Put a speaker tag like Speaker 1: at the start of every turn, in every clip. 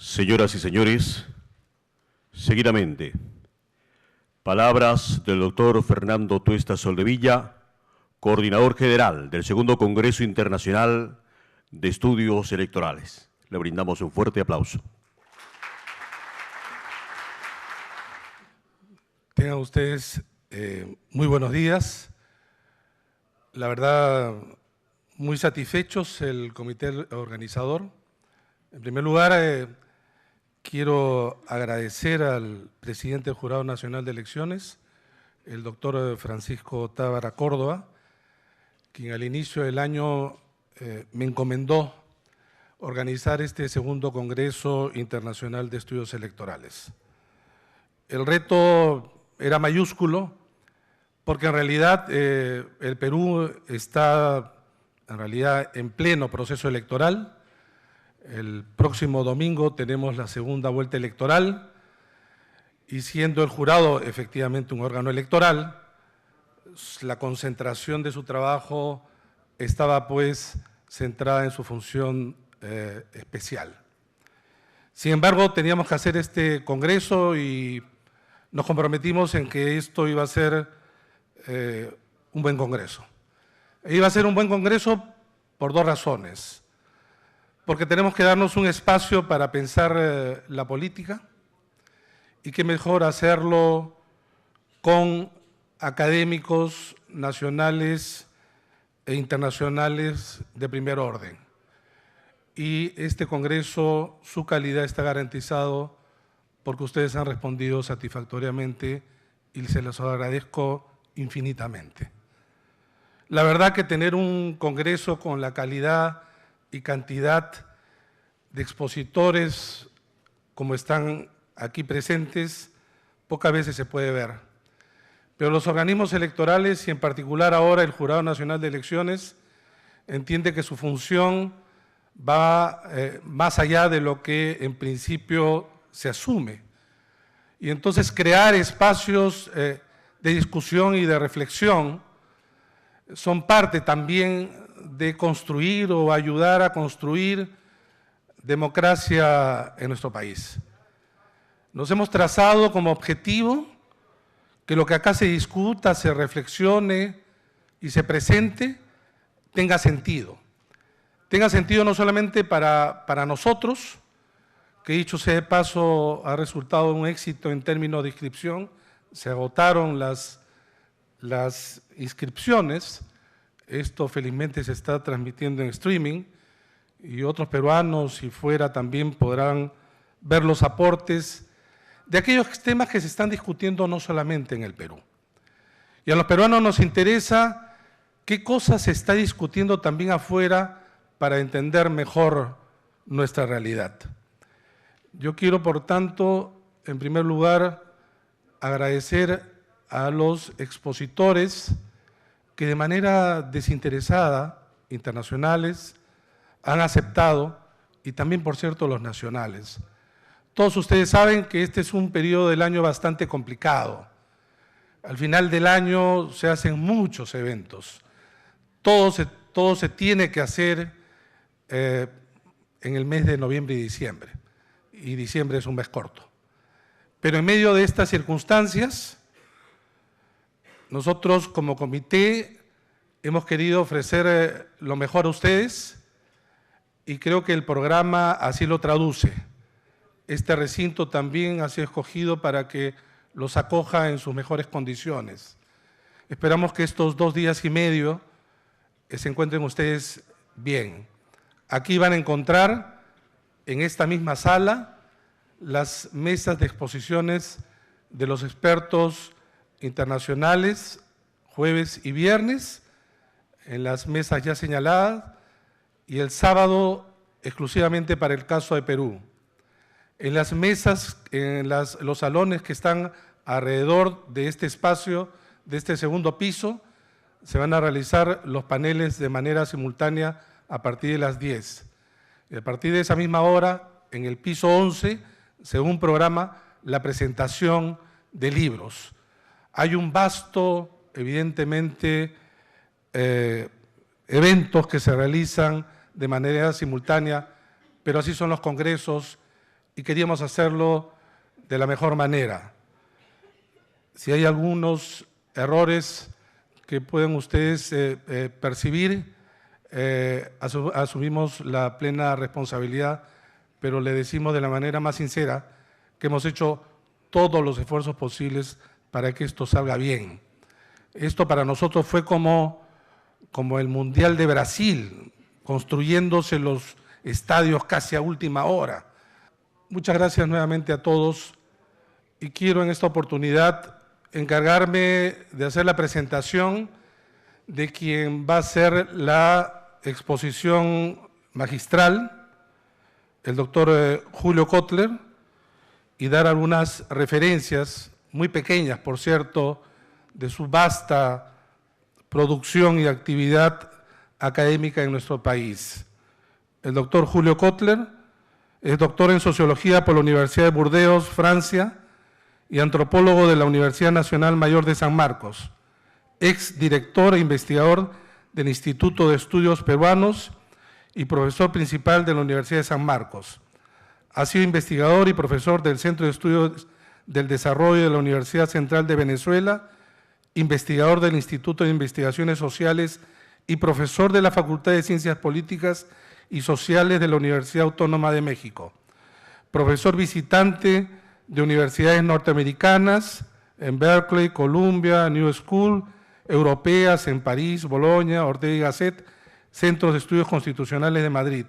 Speaker 1: Señoras y señores, seguidamente, palabras del doctor Fernando Tuesta Soldevilla, coordinador general del Segundo Congreso Internacional de Estudios Electorales. Le brindamos un fuerte aplauso.
Speaker 2: Tengan ustedes muy buenos días. La verdad, muy satisfechos el comité organizador. En primer lugar, quiero agradecer al presidente del Jurado Nacional de Elecciones, el doctor Francisco Tábara Córdoba, quien al inicio del año me encomendó organizar este segundo Congreso Internacional de Estudios Electorales. El reto era mayúsculo porque en realidad el Perú está en pleno proceso electoral. El próximo domingo tenemos la segunda vuelta electoral y siendo el jurado efectivamente un órgano electoral, la concentración de su trabajo estaba pues centrada en su función especial. Sin embargo, teníamos que hacer este congreso y nos comprometimos en que esto iba a ser un buen congreso. Iba a ser un buen congreso por dos razones. Porque tenemos que darnos un espacio para pensar la política y qué mejor hacerlo con académicos nacionales e internacionales de primer orden. Y este congreso, su calidad está garantizado porque ustedes han respondido satisfactoriamente y se los agradezco infinitamente. La verdad que tener un congreso con la calidad y cantidad de expositores como están aquí presentes, pocas veces se puede ver. Pero los organismos electorales y en particular ahora el Jurado Nacional de Elecciones entiende que su función va más allá de lo que en principio se asume. Y entonces crear espacios de discusión y de reflexión son parte también de construir o ayudar a construir democracia en nuestro país. Nos hemos trazado como objetivo que lo que acá se discuta, se reflexione y se presente tenga sentido. Tenga sentido no solamente para nosotros, que dicho sea de paso ha resultado un éxito en términos de inscripción, se agotaron las inscripciones, esto felizmente se está transmitiendo en streaming y otros peruanos si fuera también podrán ver los aportes de aquellos temas que se están discutiendo no solamente en el Perú. Y a los peruanos nos interesa qué cosas se está discutiendo también afuera para entender mejor nuestra realidad. Yo quiero, por tanto, en primer lugar, agradecer a los expositores que de manera desinteresada, internacionales, han aceptado, y también, por cierto, los nacionales. Todos ustedes saben que este es un periodo del año bastante complicado. Al final del año se hacen muchos eventos. Todo se tiene que hacer en el mes de noviembre y diciembre es un mes corto. Pero en medio de estas circunstancias, nosotros como comité hemos querido ofrecer lo mejor a ustedes y creo que el programa así lo traduce. Este recinto también ha sido escogido para que los acoja en sus mejores condiciones. Esperamos que estos 2 días y medio se encuentren ustedes bien. Aquí van a encontrar en esta misma sala las mesas de exposiciones de los expertos internacionales, jueves y viernes, en las mesas ya señaladas, y el sábado exclusivamente para el caso de Perú. En las mesas, en los salones que están alrededor de este espacio, de este segundo piso, se van a realizar los paneles de manera simultánea a partir de las 10. Y a partir de esa misma hora, en el piso 11, según programa, la presentación de libros. Hay un vasto, evidentemente, eventos que se realizan de manera simultánea, pero así son los congresos y queríamos hacerlo de la mejor manera. Si hay algunos errores que pueden ustedes percibir, asumimos la plena responsabilidad, pero le decimos de la manera más sincera que hemos hecho todos los esfuerzos posibles para que esto salga bien. Esto para nosotros fue como el Mundial de Brasil, construyéndose los estadios casi a última hora. Muchas gracias nuevamente a todos y quiero en esta oportunidad encargarme de hacer la presentación de quien va a ser la exposición magistral, el doctor Julio Kotler, y dar algunas referencias, muy pequeñas, por cierto, de su vasta producción y actividad académica en nuestro país. El doctor Julio Kotler es doctor en Sociología por la Universidad de Burdeos, Francia, y antropólogo de la Universidad Nacional Mayor de San Marcos, ex director e investigador del Instituto de Estudios Peruanos y profesor principal de la Universidad de San Marcos. Ha sido investigador y profesor del Centro de Estudios del Desarrollo de la Universidad Central de Venezuela, investigador del Instituto de Investigaciones Sociales y profesor de la Facultad de Ciencias Políticas y Sociales de la Universidad Autónoma de México. Profesor visitante de universidades norteamericanas en Berkeley, Columbia, New School, europeas en París, Bolonia, Ortega y Gasset, Centros de Estudios Constitucionales de Madrid.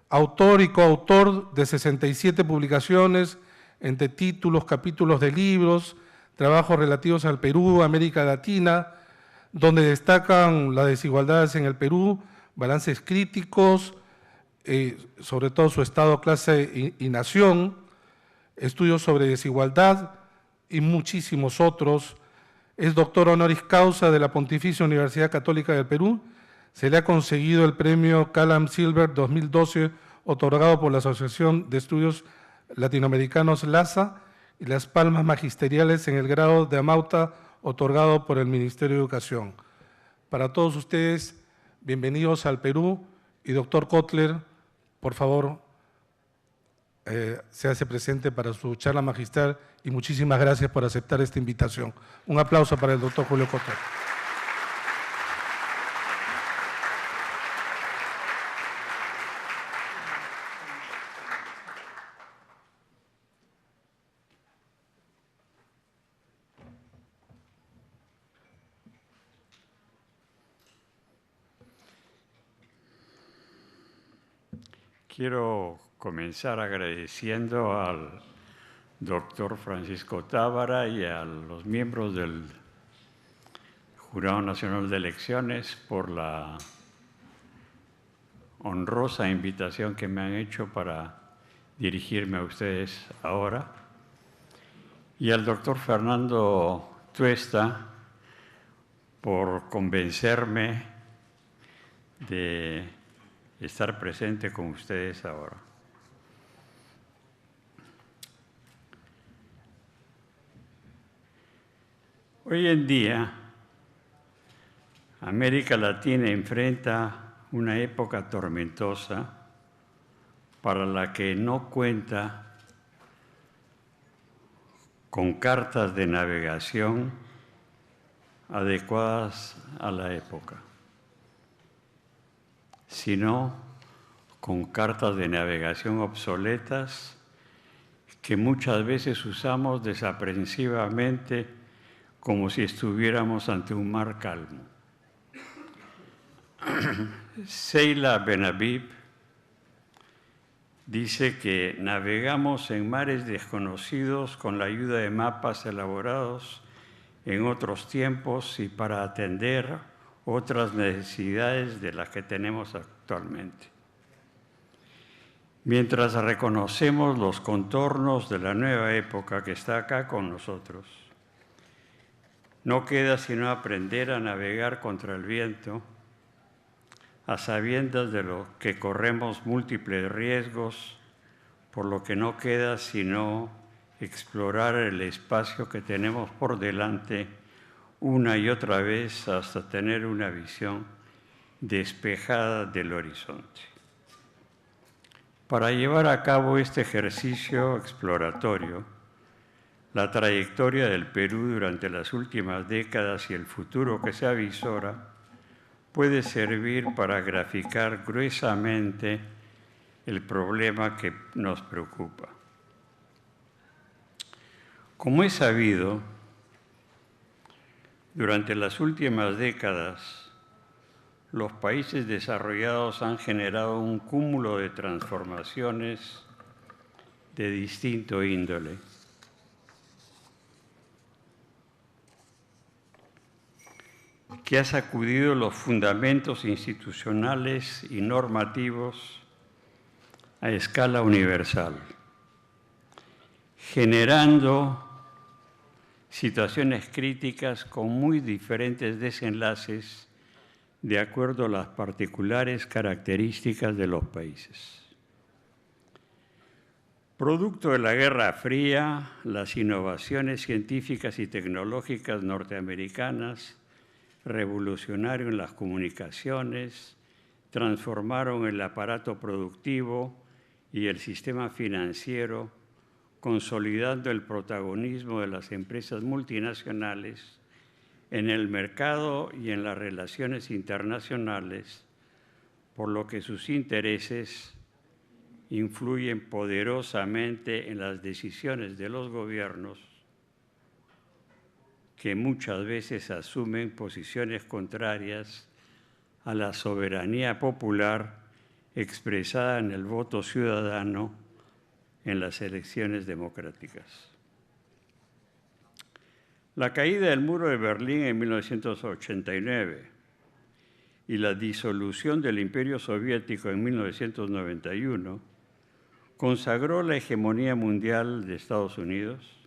Speaker 2: Autor y coautor de 67 publicaciones entre títulos, capítulos de libros, trabajos relativos al Perú, América Latina, donde destacan las desigualdades en el Perú, balances críticos, sobre todo su estado, clase y nación, estudios sobre desigualdad y muchísimos otros. Es doctor honoris causa de la Pontificia Universidad Católica del Perú. Se le ha conseguido el premio Callum Silver 2012, otorgado por la Asociación de Estudios Latinoamericanos LASA, y las palmas magisteriales en el grado de Amauta, otorgado por el Ministerio de Educación. Para todos ustedes, bienvenidos al Perú, y doctor Kotler, por favor, se hace presente para su charla magistral y muchísimas gracias por aceptar esta invitación. Un aplauso para el doctor Julio Kotler.
Speaker 3: Quiero comenzar agradeciendo al doctor Francisco Tábara y a los miembros del Jurado Nacional de Elecciones por la honrosa invitación que me han hecho para dirigirme a ustedes ahora, y al doctor Fernando Tuesta por convencerme de estar presente con ustedes ahora. Hoy en día, América Latina enfrenta una época tormentosa para la que no cuenta con cartas de navegación adecuadas a la época, sino con cartas de navegación obsoletas que muchas veces usamos desaprensivamente como si estuviéramos ante un mar calmo. Sheila Ben-Habib dice que navegamos en mares desconocidos con la ayuda de mapas elaborados en otros tiempos y para atender otras necesidades de las que tenemos actualmente. Mientras reconocemos los contornos de la nueva época que está acá con nosotros, no queda sino aprender a navegar contra el viento, a sabiendas de lo que corremos múltiples riesgos, por lo que no queda sino explorar el espacio que tenemos por delante una y otra vez hasta tener una visión despejada del horizonte. Para llevar a cabo este ejercicio exploratorio, la trayectoria del Perú durante las últimas décadas y el futuro que se avisora puede servir para graficar gruesamente el problema que nos preocupa. Como es sabido, durante las últimas décadas, los países desarrollados han generado un cúmulo de transformaciones de distinto índole. Que ha sacudido los fundamentos institucionales y normativos a escala universal, generando situaciones críticas con muy diferentes desenlaces de acuerdo a las particulares características de los países. Producto de la Guerra Fría, las innovaciones científicas y tecnológicas norteamericanas revolucionaron en las comunicaciones, transformaron el aparato productivo y el sistema financiero, consolidando el protagonismo de las empresas multinacionales en el mercado y en las relaciones internacionales, por lo que sus intereses influyen poderosamente en las decisiones de los gobiernos, que muchas veces asumen posiciones contrarias a la soberanía popular expresada en el voto ciudadano en las elecciones democráticas. La caída del muro de Berlín en 1989 y la disolución del Imperio Soviético en 1991 consagró la hegemonía mundial de Estados Unidos,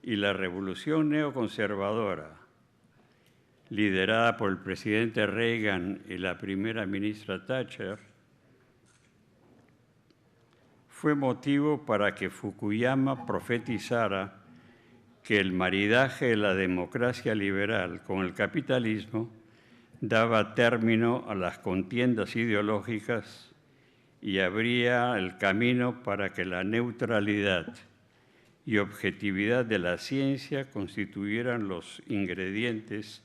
Speaker 3: y la revolución neoconservadora, liderada por el presidente Reagan y la primera ministra Thatcher, fue motivo para que Fukuyama profetizara que el maridaje de la democracia liberal con el capitalismo daba término a las contiendas ideológicas y abría el camino para que la neutralidad y objetividad de la ciencia constituyeran los ingredientes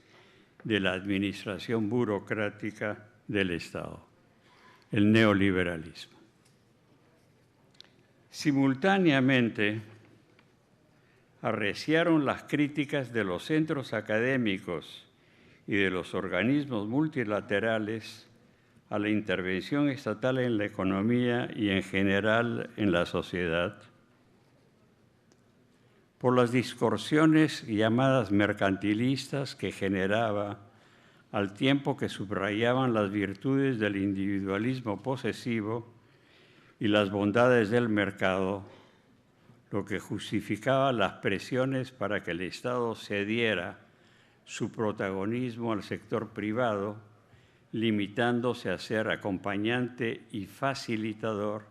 Speaker 3: de la administración burocrática del Estado, el neoliberalismo. Simultáneamente, arreciaron las críticas de los centros académicos y de los organismos multilaterales a la intervención estatal en la economía y en general en la sociedad, por las distorsiones llamadas mercantilistas que generaba, al tiempo que subrayaban las virtudes del individualismo posesivo y las bondades del mercado, lo que justificaba las presiones para que el Estado cediera su protagonismo al sector privado, limitándose a ser acompañante y facilitador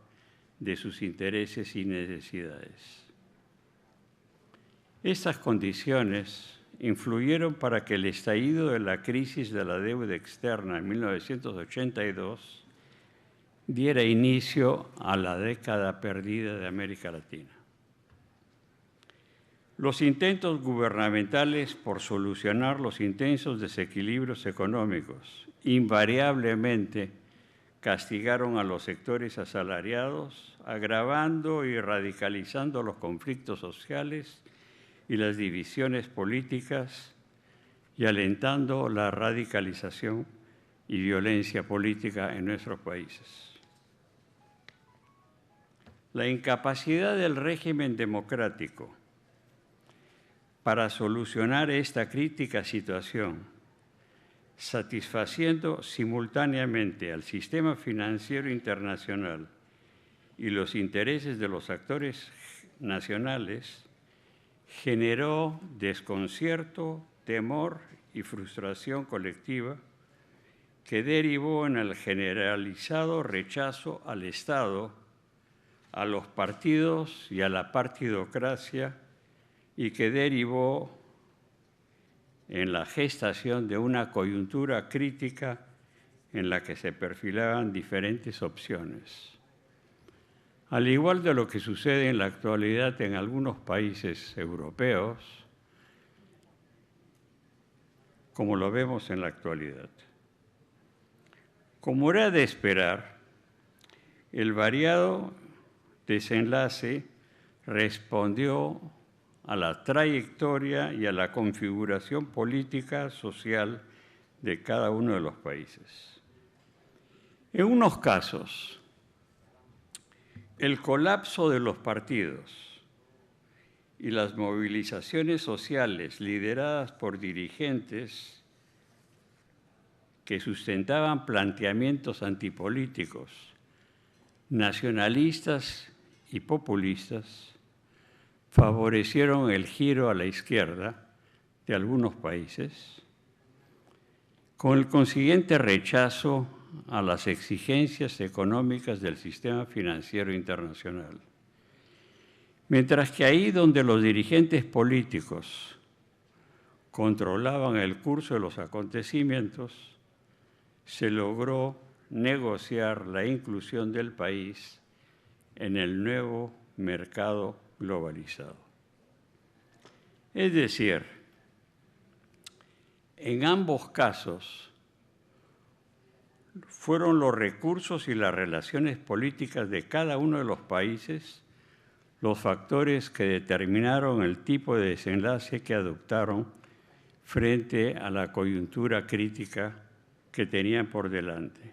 Speaker 3: de sus intereses y necesidades. Estas condiciones influyeron para que el estallido de la crisis de la deuda externa en 1982 diera inicio a la década perdida de América Latina. Los intentos gubernamentales por solucionar los intensos desequilibrios económicos invariablemente castigaron a los sectores asalariados, agravando y radicalizando los conflictos sociales y las divisiones políticas y alentando la radicalización y violencia política en nuestros países. La incapacidad del régimen democrático para solucionar esta crítica situación, satisfaciendo simultáneamente al sistema financiero internacional y los intereses de los actores nacionales, generó desconcierto, temor y frustración colectiva que derivó en el generalizado rechazo al Estado, a los partidos y a la partidocracia, y que derivó en la gestación de una coyuntura crítica en la que se perfilaban diferentes opciones. Al igual de lo que sucede en la actualidad en algunos países europeos, como lo vemos en la actualidad. Como era de esperar, el variado desenlace respondió a la trayectoria y a la configuración política, social de cada uno de los países. En unos casos, el colapso de los partidos y las movilizaciones sociales lideradas por dirigentes que sustentaban planteamientos antipolíticos, nacionalistas y populistas, favorecieron el giro a la izquierda de algunos países, con el consiguiente rechazo a las exigencias económicas del sistema financiero internacional. Mientras que ahí donde los dirigentes políticos controlaban el curso de los acontecimientos, se logró negociar la inclusión del país en el nuevo mercado globalizado. Es decir, en ambos casos fueron los recursos y las relaciones políticas de cada uno de los países los factores que determinaron el tipo de desenlace que adoptaron frente a la coyuntura crítica que tenían por delante.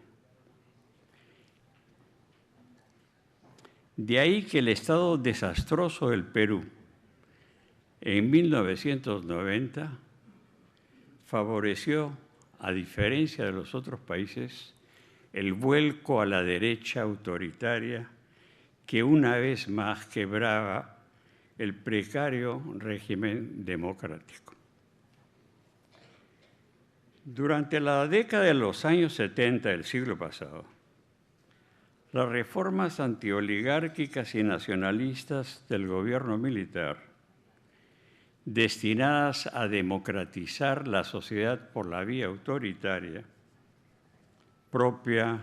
Speaker 3: De ahí que el estado desastroso del Perú en 1990 favoreció, a diferencia de los otros países, el vuelco a la derecha autoritaria que una vez más quebraba el precario régimen democrático. Durante la década de los años 70 del siglo pasado, las reformas antioligárquicas y nacionalistas del gobierno militar, destinadas a democratizar la sociedad por la vía autoritaria, propia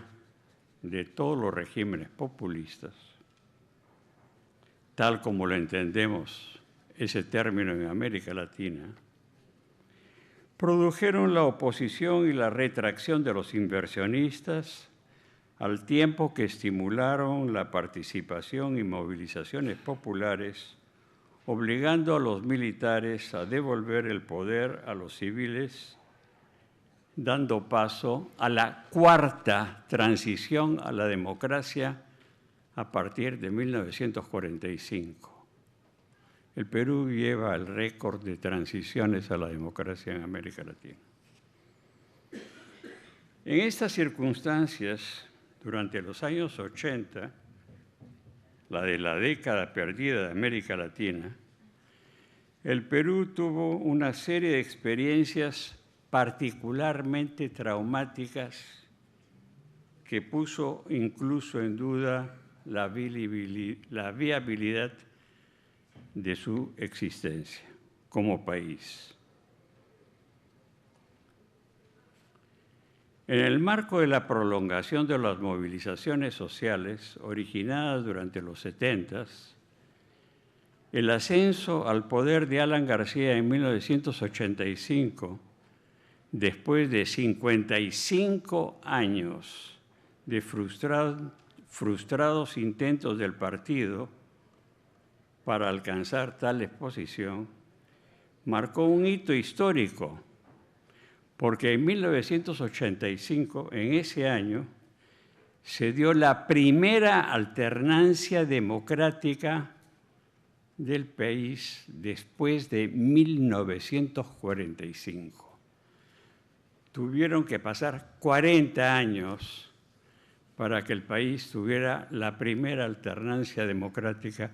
Speaker 3: de todos los regímenes populistas, tal como lo entendemos ese término en América Latina, produjeron la oposición y la retracción de los inversionistas al tiempo que estimularon la participación y movilizaciones populares, obligando a los militares a devolver el poder a los civiles, dando paso a la cuarta transición a la democracia a partir de 1945. El Perú lleva el récord de transiciones a la democracia en América Latina. En estas circunstancias, durante los años 80, la de la década perdida de América Latina, el Perú tuvo una serie de experiencias particularmente traumáticas que puso incluso en duda la viabilidad de su existencia como país. En el marco de la prolongación de las movilizaciones sociales originadas durante los 70s, el ascenso al poder de Alan García en 1985, después de 55 años de frustrados intentos del partido para alcanzar tal posición, marcó un hito histórico, porque en 1985, en ese año, se dio la primera alternancia democrática del país después de 1945. Tuvieron que pasar 40 años para que el país tuviera la primera alternancia democrática.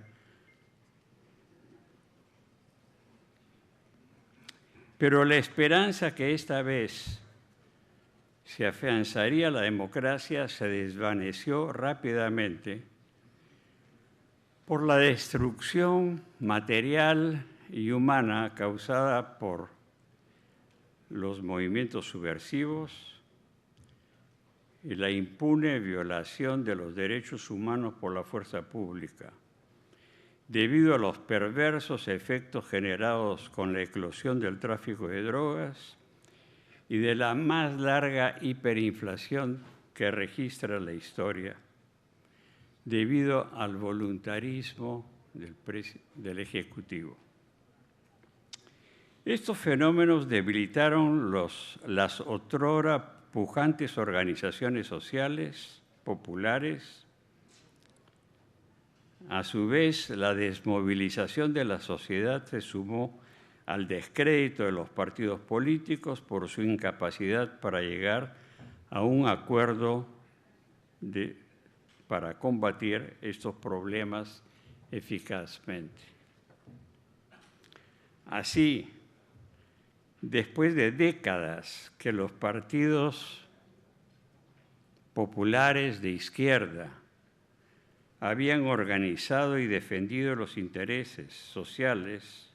Speaker 3: Pero la esperanza que esta vez se afianzaría la democracia se desvaneció rápidamente por la destrucción material y humana causada por los movimientos subversivos, y la impune violación de los derechos humanos por la fuerza pública, debido a los perversos efectos generados con la eclosión del tráfico de drogas y de la más larga hiperinflación que registra la historia, debido al voluntarismo del Ejecutivo. Estos fenómenos debilitaron las otrora pujantes organizaciones sociales, populares. A su vez, la desmovilización de la sociedad se sumó al descrédito de los partidos políticos por su incapacidad para llegar a un acuerdo para combatir estos problemas eficazmente. Así, después de décadas que los partidos populares de izquierda habían organizado y defendido los intereses sociales,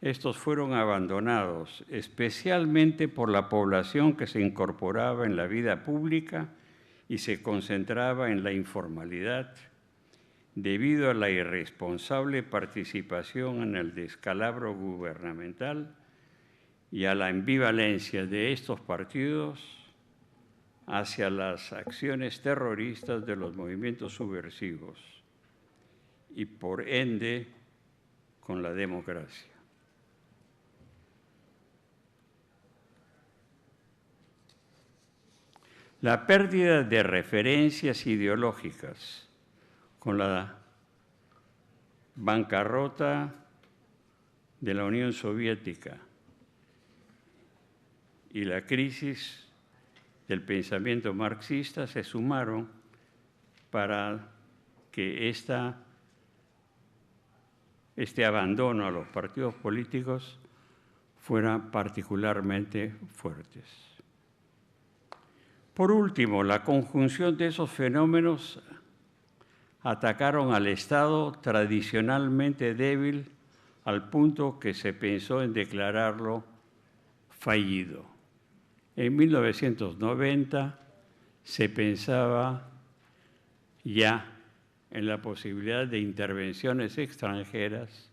Speaker 3: estos fueron abandonados, especialmente por la población que se incorporaba en la vida pública y se concentraba en la informalidad, debido a la irresponsable participación en el descalabro gubernamental y a la ambivalencia de estos partidos hacia las acciones terroristas de los movimientos subversivos y, por ende, con la democracia. La pérdida de referencias ideológicas con la bancarrota de la Unión Soviética y la crisis del pensamiento marxista se sumaron para que este abandono a los partidos políticos fuera particularmente fuertes. Por último, la conjunción de esos fenómenos atacaron al Estado tradicionalmente débil al punto que se pensó en declararlo fallido. En 1990 se pensaba ya en la posibilidad de intervenciones extranjeras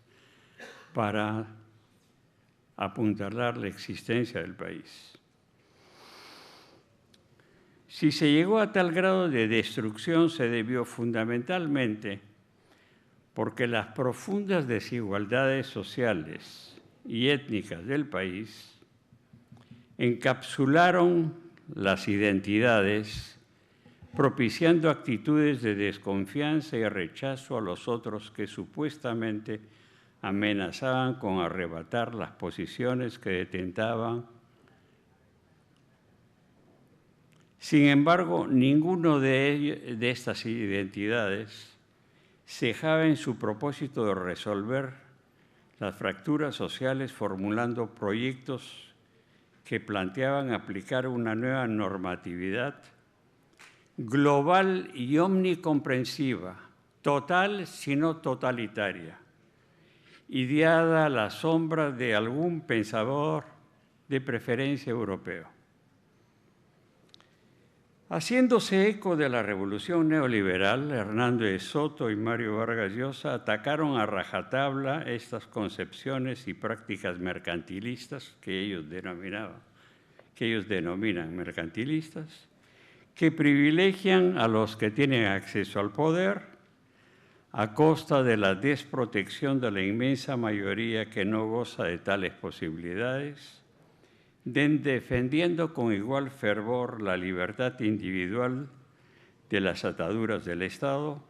Speaker 3: para apuntalar la existencia del país. Si se llegó a tal grado de destrucción, se debió fundamentalmente porque las profundas desigualdades sociales y étnicas del país encapsularon las identidades, propiciando actitudes de desconfianza y rechazo a los otros que supuestamente amenazaban con arrebatar las posiciones que detentaban. Sin embargo, ninguno de estas identidades cejaba en su propósito de resolver las fracturas sociales formulando proyectos que planteaban aplicar una nueva normatividad global y omnicomprensiva, total sino totalitaria, ideada a la sombra de algún pensador de preferencia europeo. Haciéndose eco de la revolución neoliberal, Hernando de Soto y Mario Vargas Llosa atacaron a rajatabla estas concepciones y prácticas mercantilistas que ellos denominan mercantilistas, que privilegian a los que tienen acceso al poder a costa de la desprotección de la inmensa mayoría que no goza de tales posibilidades, defendiendo con igual fervor la libertad individual de las ataduras del Estado,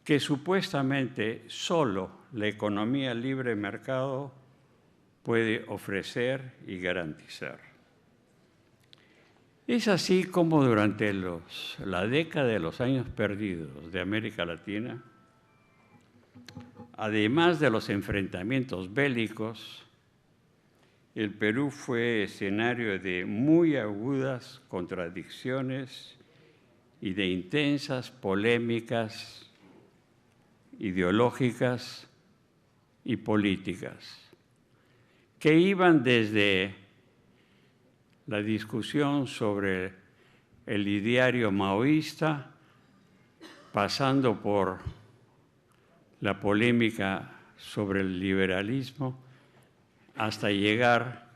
Speaker 3: que supuestamente solo la economía libre mercado puede ofrecer y garantizar. Es así como durante la década de los años perdidos de América Latina, además de los enfrentamientos bélicos, el Perú fue escenario de muy agudas contradicciones y de intensas polémicas ideológicas y políticas, que iban desde la discusión sobre el ideario maoísta, pasando por la polémica sobre el liberalismo, hasta llegar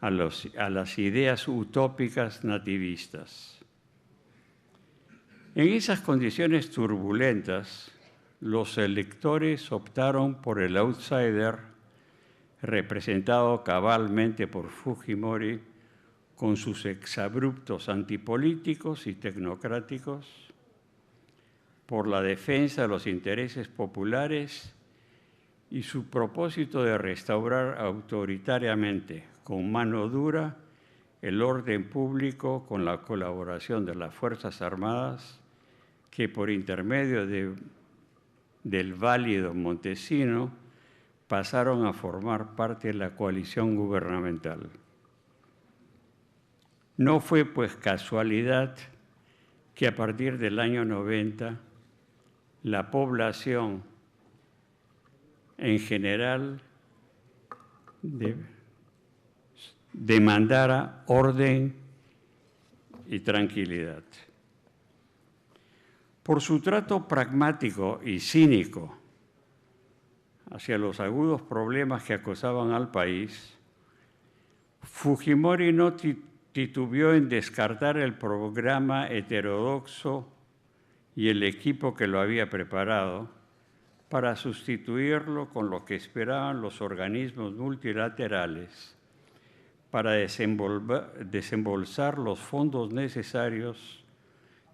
Speaker 3: a las ideas utópicas nativistas. En esas condiciones turbulentas, los electores optaron por el outsider, representado cabalmente por Fujimori, con sus exabruptos antipolíticos y tecnocráticos, por la defensa de los intereses populares y su propósito de restaurar autoritariamente, con mano dura, el orden público con la colaboración de las Fuerzas Armadas, que por intermedio del válido Montesino pasaron a formar parte de la coalición gubernamental. No fue pues casualidad que a partir del año 90 la población en general demandara orden y tranquilidad. Por su trato pragmático y cínico hacia los agudos problemas que acosaban al país, Fujimori no titubeó en descartar el programa heterodoxo y el equipo que lo había preparado para sustituirlo con lo que esperaban los organismos multilaterales para desembolsar los fondos necesarios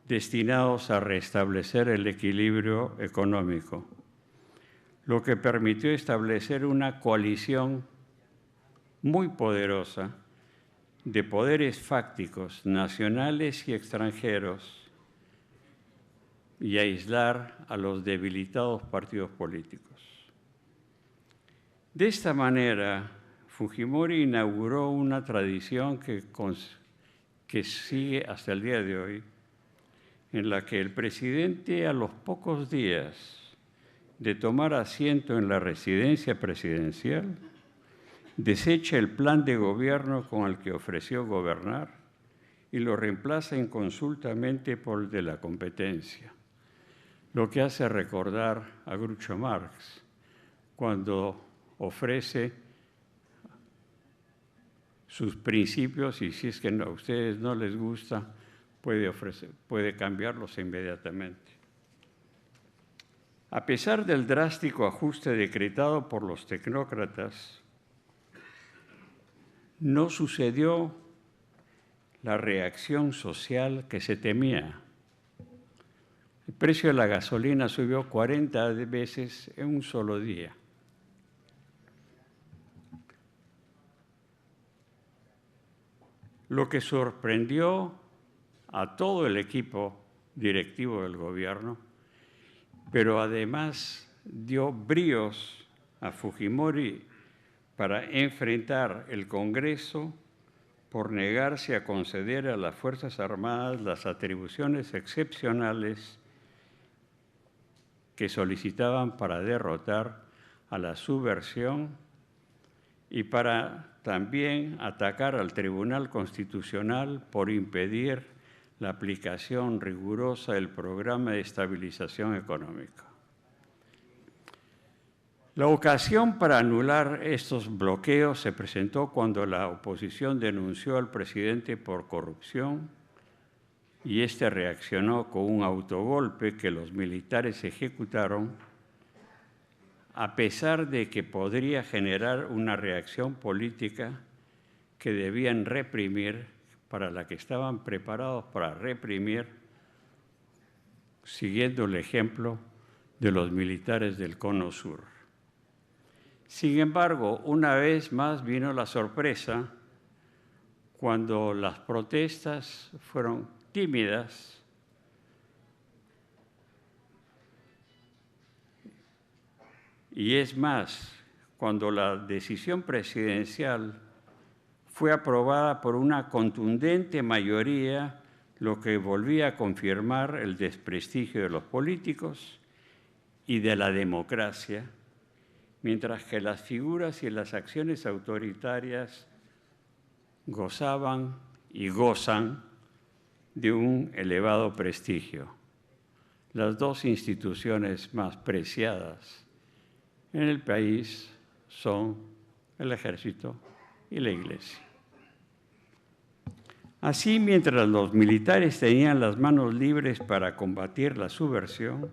Speaker 3: destinados a restablecer el equilibrio económico, lo que permitió establecer una coalición muy poderosa de poderes fácticos nacionales y extranjeros y aislar a los debilitados partidos políticos. De esta manera, Fujimori inauguró una tradición que sigue hasta el día de hoy, en la que el presidente, a los pocos días de tomar asiento en la residencia presidencial, desecha el plan de gobierno con el que ofreció gobernar y lo reemplaza inconsultamente por el de la competencia, lo que hace recordar a Groucho Marx cuando ofrece sus principios y si es que a ustedes no les gusta, puede cambiarlos inmediatamente. A pesar del drástico ajuste decretado por los tecnócratas, no sucedió la reacción social que se temía. El precio de la gasolina subió 40 veces en un solo día. Lo que sorprendió a todo el equipo directivo del gobierno, pero además dio bríos a Fujimori para enfrentar el Congreso por negarse a conceder a las Fuerzas Armadas las atribuciones excepcionales que solicitaban para derrotar a la subversión y para también atacar al Tribunal Constitucional por impedir la aplicación rigurosa del programa de estabilización económica. La ocasión para anular estos bloqueos se presentó cuando la oposición denunció al presidente por corrupción y este reaccionó con un autogolpe que los militares ejecutaron, a pesar de que podría generar una reacción política que debían reprimir, para la que estaban preparados para reprimir, siguiendo el ejemplo de los militares del Cono Sur. Sin embargo, una vez más vino la sorpresa cuando las protestas fueron tímidas y es más, cuando la decisión presidencial fue aprobada por una contundente mayoría, lo que volvía a confirmar el desprestigio de los políticos y de la democracia, mientras que las figuras y las acciones autoritarias gozaban y gozan de un elevado prestigio, las dos instituciones más preciadas en el país son el ejército y la iglesia. Así, mientras los militares tenían las manos libres para combatir la subversión,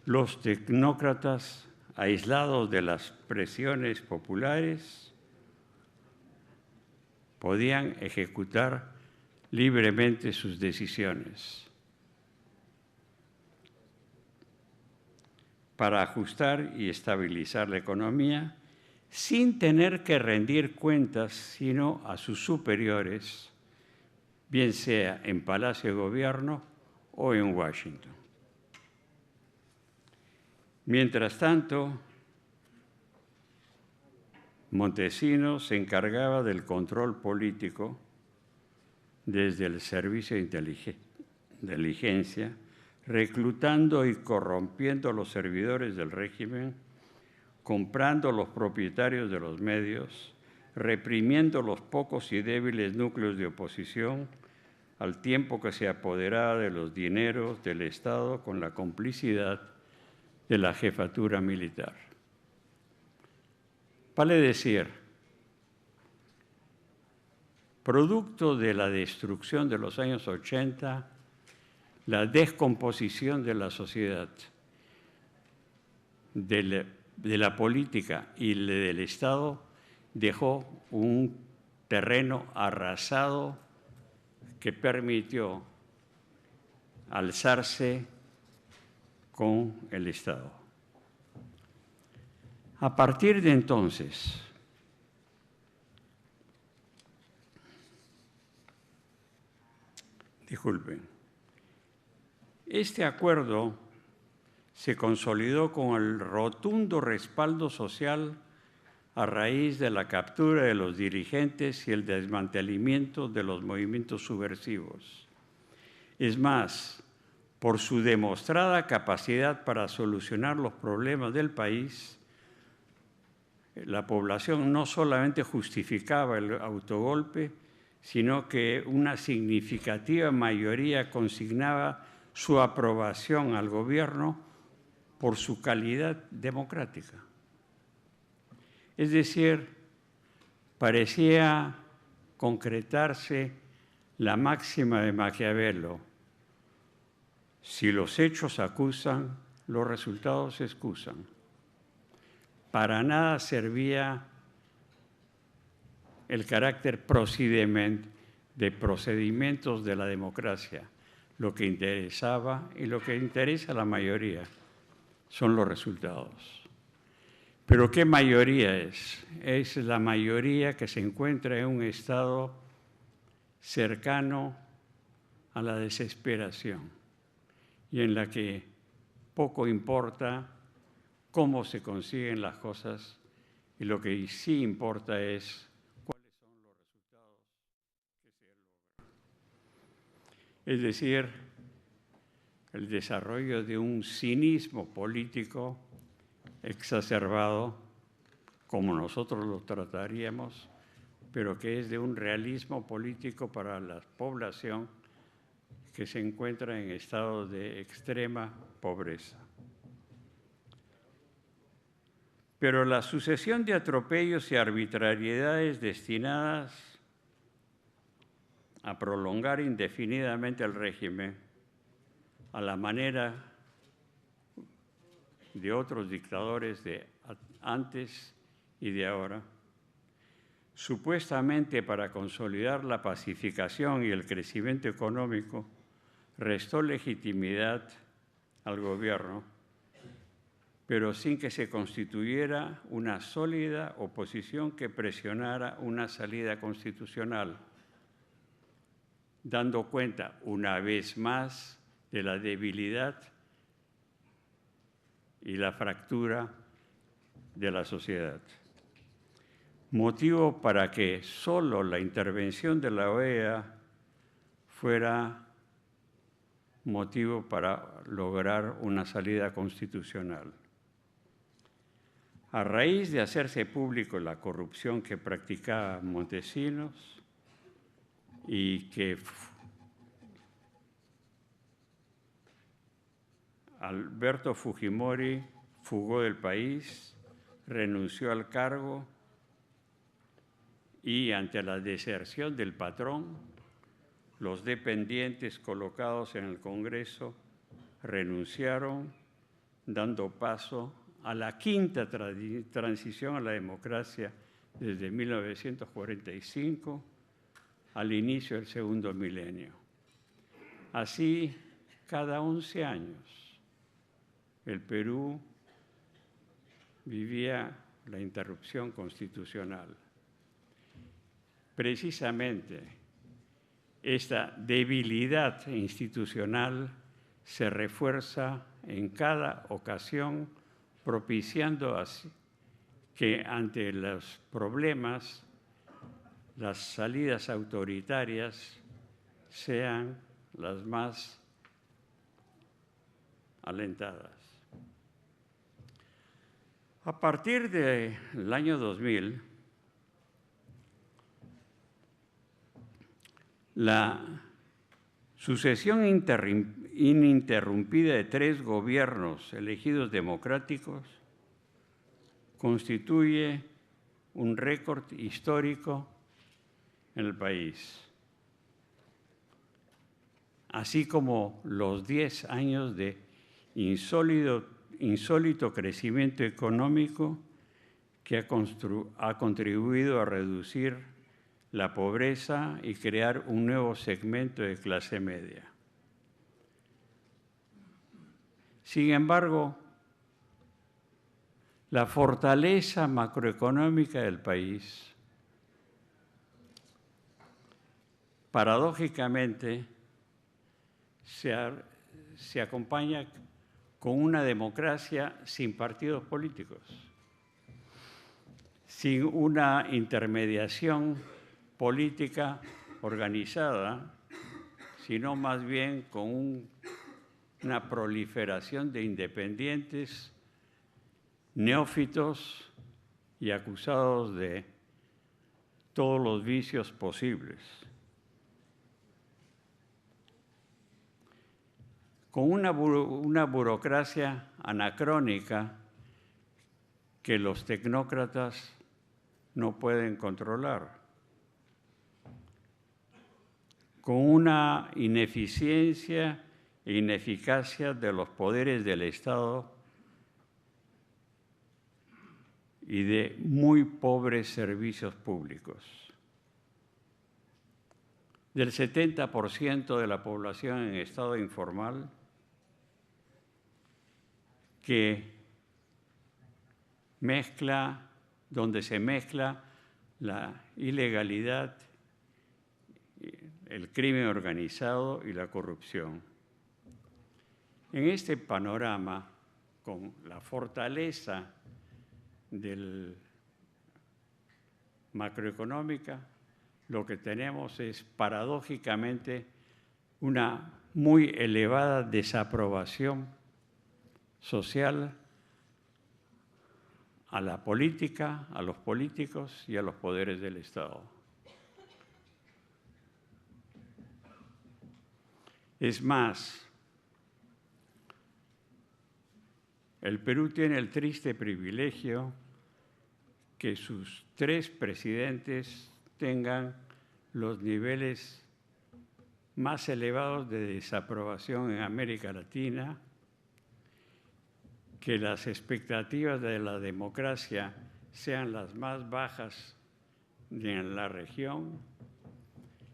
Speaker 3: los tecnócratas, aislados de las presiones populares, podían ejecutar libremente sus decisiones para ajustar y estabilizar la economía sin tener que rendir cuentas sino a sus superiores, bien sea en Palacio de Gobierno o en Washington. Mientras tanto, Montesinos se encargaba del control político desde el servicio de inteligencia, reclutando y corrompiendo a los servidores del régimen, comprando a los propietarios de los medios, reprimiendo los pocos y débiles núcleos de oposición, al tiempo que se apoderaba de los dineros del Estado con la complicidad de la jefatura militar. Vale decir, producto de la destrucción de los años 80, la descomposición de la sociedad, de la política y del Estado, dejó un terreno arrasado que permitió alzarse con el Estado. A partir de entonces, este acuerdo se consolidó con el rotundo respaldo social a raíz de la captura de los dirigentes y el desmantelamiento de los movimientos subversivos. Es más, por su demostrada capacidad para solucionar los problemas del país, la población no solamente justificaba el autogolpe, sino que una significativa mayoría consignaba su aprobación al gobierno por su calidad democrática. Es decir, parecía concretarse la máxima de Maquiavelo: si los hechos acusan, los resultados se excusan. Para nada servía el carácter de procedimientos de la democracia. Lo que interesaba y lo que interesa a la mayoría son los resultados. ¿Pero qué mayoría es? Es la mayoría que se encuentra en un estado cercano a la desesperación y en la que poco importa cómo se consiguen las cosas y lo que sí importa es cuáles son los resultados que se logran. Es decir, el desarrollo de un cinismo político exacerbado, como nosotros lo trataríamos, pero que es de un realismo político para la población que se encuentra en estado de extrema pobreza. Pero la sucesión de atropellos y arbitrariedades destinadas a prolongar indefinidamente el régimen, a la manera de otros dictadores de antes y de ahora, supuestamente para consolidar la pacificación y el crecimiento económico, restó legitimidad al gobierno, pero sin que se constituyera una sólida oposición que presionara una salida constitucional, dando cuenta una vez más de la debilidad y la fractura de la sociedad. Motivo para que solo la intervención de la OEA fuera motivo para lograr una salida constitucional. A raíz de hacerse público la corrupción que practicaba Montesinos y que Alberto Fujimori fugó del país, renunció al cargo y ante la deserción del patrón, los dependientes colocados en el Congreso renunciaron, dando paso a la quinta transición a la democracia desde 1945 al inicio del segundo milenio. Así, cada 11 años, el Perú vivía la interrupción constitucional. Precisamente, esta debilidad institucional se refuerza en cada ocasión, propiciando así que ante los problemas, las salidas autoritarias sean las más alentadas. A partir del año 2000, la sucesión ininterrumpida de 3 gobiernos elegidos democráticos constituye un récord histórico en el país, así como los 10 años de insólito crecimiento económico que ha contribuido a reducir la pobreza y crear un nuevo segmento de clase media. Sin embargo, la fortaleza macroeconómica del país, paradójicamente, se acompaña con una democracia sin partidos políticos, sin una intermediación política organizada, sino más bien con una proliferación de independientes, neófitos y acusados de todos los vicios posibles. Con una burocracia anacrónica que los tecnócratas no pueden controlar, con una ineficiencia e ineficacia de los poderes del Estado y de muy pobres servicios públicos. Del 70% de la población en estado informal, donde se mezcla la ilegalidad, el crimen organizado y la corrupción. En este panorama, con la fortaleza macroeconómica, lo que tenemos es paradójicamente una muy elevada desaprobación social a la política, a los políticos y a los poderes del Estado. Es más, el Perú tiene el triste privilegio que sus 3 presidentes tengan los niveles más elevados de desaprobación en América Latina, que las expectativas de la democracia sean las más bajas en la región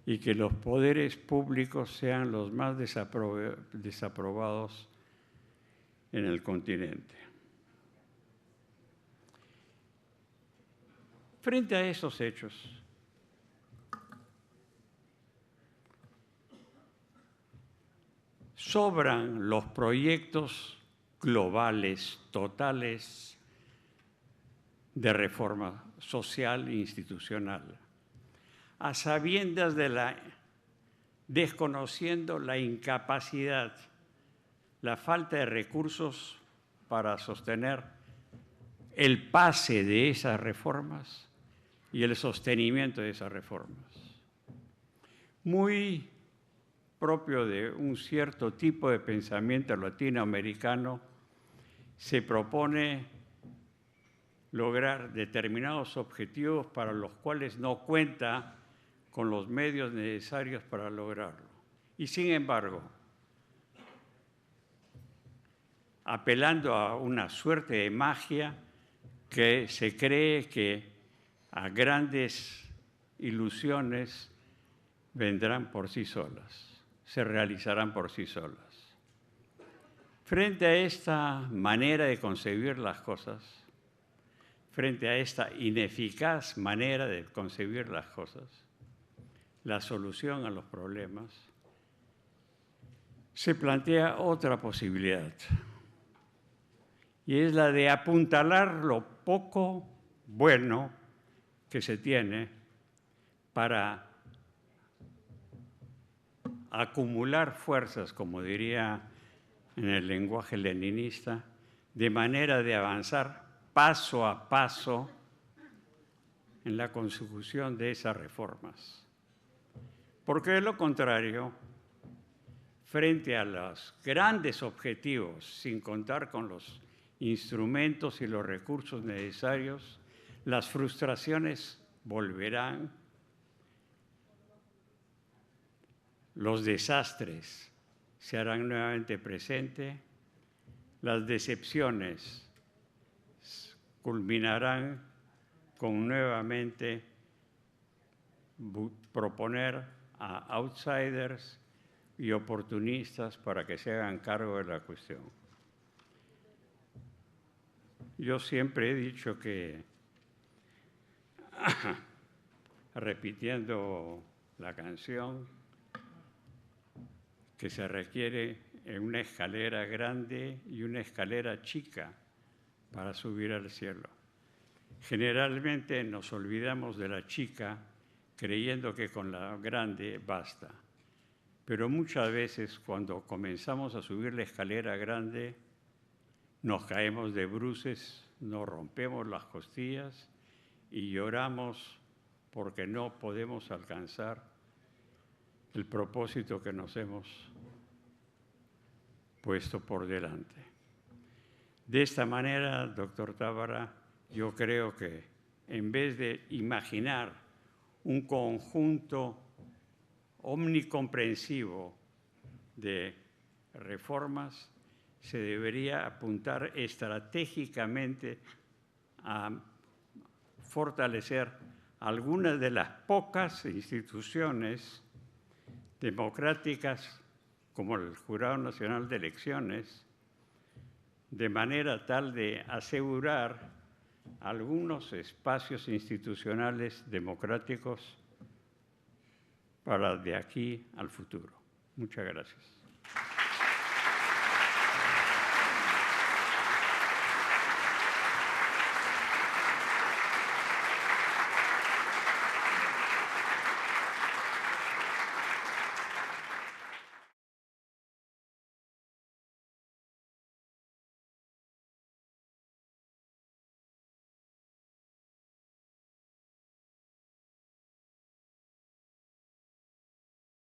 Speaker 3: y que los poderes públicos sean los más desaprobados en el continente. Frente a esos hechos, sobran los proyectos globales, totales, de reforma social e institucional, a sabiendas desconociendo la incapacidad, la falta de recursos para sostener el pase de esas reformas y el sostenimiento de esas reformas. Muy propio de un cierto tipo de pensamiento latinoamericano, se propone lograr determinados objetivos para los cuales no cuenta con los medios necesarios para lograrlo. Y sin embargo, apelando a una suerte de magia que se cree que a grandes ilusiones vendrán por sí solas, se realizarán por sí solas. Frente a esta manera de concebir las cosas, frente a esta ineficaz manera de concebir las cosas, la solución a los problemas, se plantea otra posibilidad, y es la de apuntalar lo poco bueno que se tiene para acumular fuerzas, como diría en el lenguaje leninista, de manera de avanzar paso a paso en la consecución de esas reformas. Porque de lo contrario, frente a los grandes objetivos, sin contar con los instrumentos y los recursos necesarios, las frustraciones volverán, los desastres se harán nuevamente presentes, las decepciones culminarán con nuevamente proponer a outsiders y oportunistas para que se hagan cargo de la cuestión. Yo siempre he dicho que, repitiendo la canción, que se requiere una escalera grande y una escalera chica para subir al cielo. Generalmente nos olvidamos de la chica creyendo que con la grande basta. Pero muchas veces cuando comenzamos a subir la escalera grande, nos caemos de bruces, nos rompemos las costillas y lloramos porque no podemos alcanzar el propósito que nos hemos puesto por delante. De esta manera, doctor Tábara, yo creo que en vez de imaginar un conjunto omnicomprensivo de reformas, se debería apuntar estratégicamente a fortalecer algunas de las pocas instituciones democráticas, como el Jurado Nacional de Elecciones, de manera tal de asegurar algunos espacios institucionales democráticos para de aquí al futuro. Muchas gracias.